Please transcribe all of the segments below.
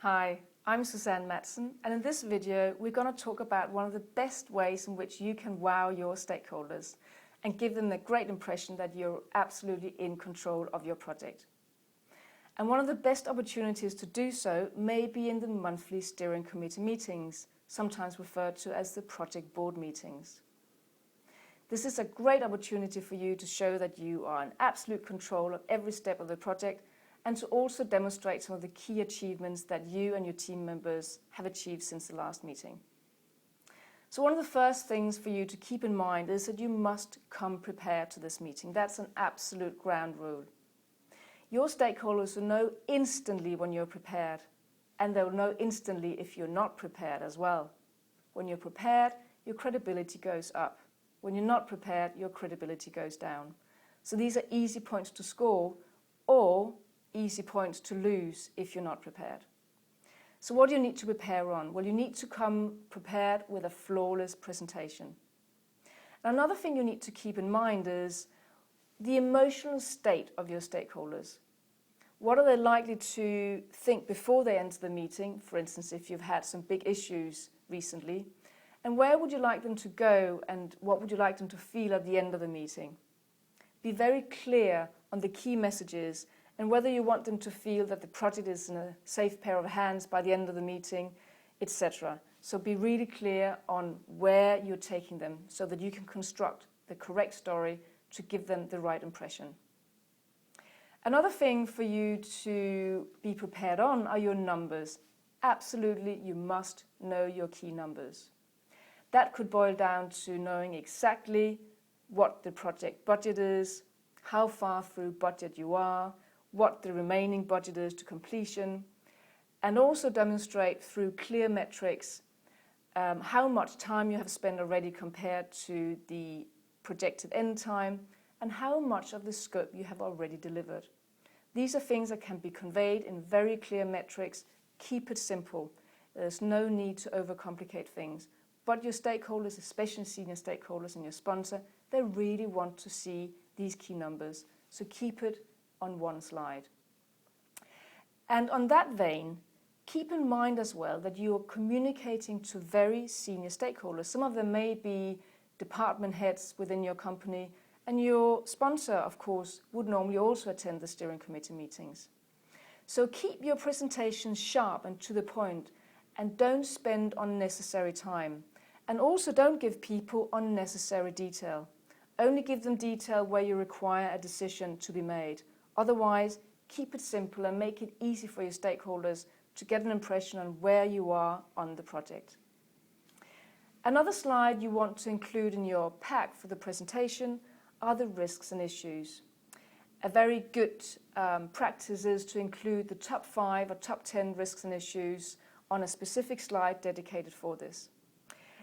Hi, I'm Susanne Madsen, and in this video we're going to talk about one of the best ways in which you can wow your stakeholders and give them a great impression that you're absolutely in control of your project. And one of the best opportunities to do so may be in the monthly steering committee meetings, sometimes referred to as the project board meetings. This is a great opportunity for you to show that you are in absolute control of every step of the project and to also demonstrate some of the key achievements that you and your team members have achieved since the last meeting. So one of the first things for you to keep in mind is that you must come prepared to this meeting. That's an absolute ground rule. Your stakeholders will know instantly when you're prepared, and they'll know instantly if you're not prepared as well. When you're prepared, your credibility goes up. When you're not prepared, your credibility goes down. So these are easy points to score, or easy points to lose if you're not prepared. So what do you need to prepare on? Well, you need to come prepared with a flawless presentation. Another thing you need to keep in mind is the emotional state of your stakeholders. What are they likely to think before they enter the meeting? For instance, if you've had some big issues recently, and where would you like them to go and what would you like them to feel at the end of the meeting? Be very clear on the key messages and whether you want them to feel that the project is in a safe pair of hands by the end of the meeting, etc. So be really clear on where you're taking them so that you can construct the correct story to give them the right impression. Another thing for you to be prepared on are your numbers. Absolutely, you must know your key numbers. That could boil down to knowing exactly what the project budget is, how far through budget you are, what the remaining budget is to completion, and also demonstrate through clear metrics how much time you have spent already compared to the projected end time and how much of the scope you have already delivered. These are things that can be conveyed in very clear metrics. Keep it simple. There's no need to overcomplicate things. But your stakeholders, especially senior stakeholders and your sponsor, they really want to see these key numbers. So keep it on one slide. And on that vein, keep in mind as well that you're communicating to very senior stakeholders. Some of them may be department heads within your company, and your sponsor, of course, would normally also attend the steering committee meetings. So keep your presentation sharp and to the point, and don't spend unnecessary time. And also don't give people unnecessary detail. Only give them detail where you require a decision to be made. Otherwise, keep it simple and make it easy for your stakeholders to get an impression on where you are on the project. Another slide you want to include in your pack for the presentation are the risks and issues. A very good practice is to include the top 5 or top 10 risks and issues on a specific slide dedicated for this.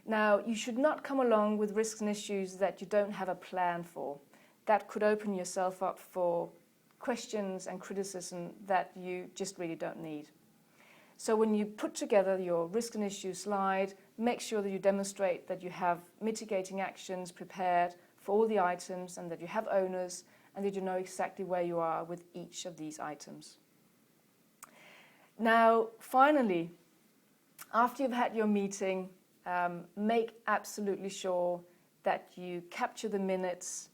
Now, you should not come along with risks and issues that you don't have a plan for. That could open yourself up for questions and criticism that you just really don't need. So when you put together your risk and issue slide, make sure that you demonstrate that you have mitigating actions prepared for all the items and that you have owners and that you know exactly where you are with each of these items. Now, finally, after you've had your meeting, make absolutely sure that you capture the minutes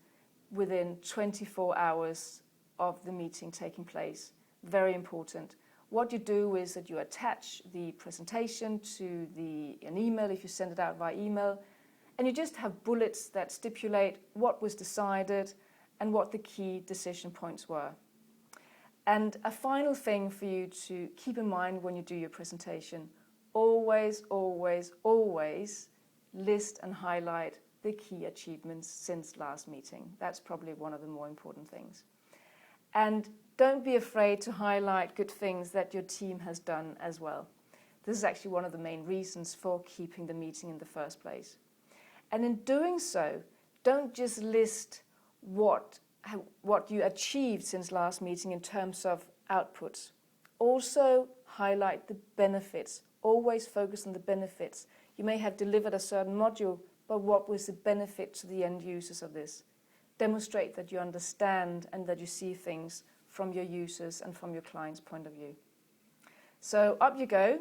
within 24 hours of the meeting taking place. Very important. What you do is that you attach the presentation to an email if you send it out via email, and you just have bullets that stipulate what was decided and what the key decision points were. And a final thing for you to keep in mind when you do your presentation, always, always, always list and highlight the key achievements since last meeting. That's probably one of the more important things. And don't be afraid to highlight good things that your team has done as well. This is actually one of the main reasons for keeping the meeting in the first place. And in doing so, don't just list what you achieved since last meeting in terms of outputs. Also highlight the benefits. Always focus on the benefits. You may have delivered a certain module, but what was the benefit to the end users of this? Demonstrate that you understand and that you see things from your users and from your client's point of view. So up you go.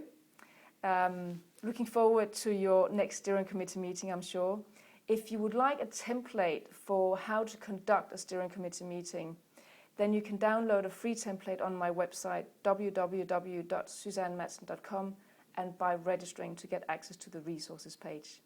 Looking forward to your next steering committee meeting, I'm sure. If you would like a template for how to conduct a steering committee meeting, then you can download a free template on my website, www.susannemadsen.com, and by registering to get access to the resources page.